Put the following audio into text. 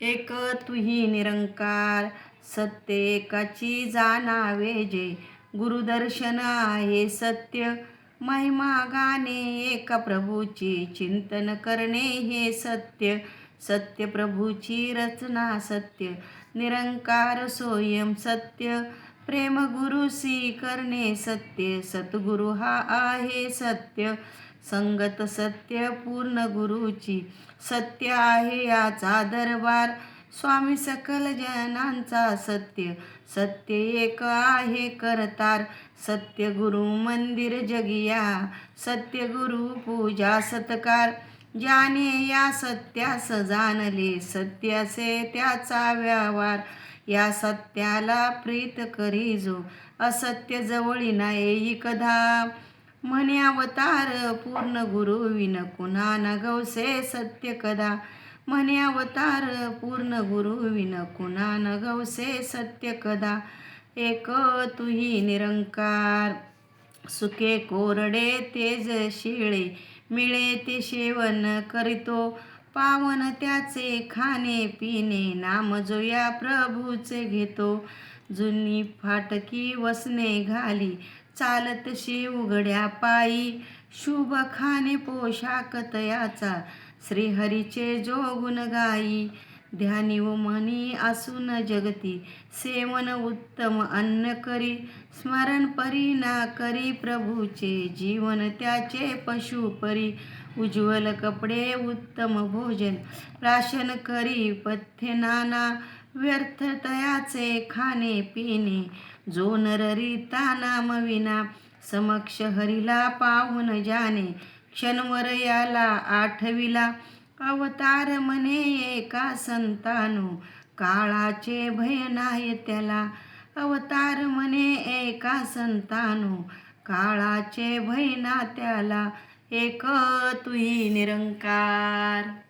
एक तुही निरंकार, सत्य एकाची जाणावे जे. गुरुदर्शन आहे सत्य, महिमा गाणे एका प्रभूची. चिंतन करणे हे सत्य, सत्य प्रभूची रचना सत्य. निरंकार स्वयं सत्य, प्रेम गुरुसी करणे सत्य. सद्गुरु हा आहे सत्य, संगत सत्य पूर्ण गुरुची. सत्य आहे याचा दरबार, स्वामी सकल जनांचा सत्य. सत्य एक आहे करतार, सत्य गुरु मंदिर जगिया. सत्य गुरु पूजा सत्कार, ज्याने या सत्यास जाणले. सत्याचे त्याचा व्यवहार, या सत्याला प्रीत करी जो. असत्य जवळी नाही कधा, म्हणे अवतार पूर्ण गुरु विन कुणा न गवसे सत्य कदा. म्हणे अवतार पूर्ण गुरु विन कुणा न गवसे सत्य कदा. एक तुही निरंकार, सुके कोरडे तेज शिळे. मिळे ते सेवन करीतो, पावन त्याचे खाणे पिणे. नाम जो या प्रभूचे घेतो, जुनी फाटकी वसने घाली. चालत शिवगड्या पायी, शुभ खाणे पोशाख तयाचा. श्रीहरीचे जो गुण गाई, ध्यानी व मनी असून जगती. सेवन उत्तम अन्न करी, स्मरण परी ना करी प्रभूचे. जीवन त्याचे पशुपरी, उज्ज्वल कपडे उत्तम भोजन. प्राशन करी पथ्य नाना, व्यर्थ तयाचे खाणे पिणे. जो नर रीता नाम विना, समक्ष हरीला पाहून जाणे. क्षणवर याला आठविला, अवतार म्हणे एका संतानो. काळाचे भय नाही त्याला, अवतार म्हणे एका संतानो. काळाचे भय ना त्याला. एक तुही निरंकार.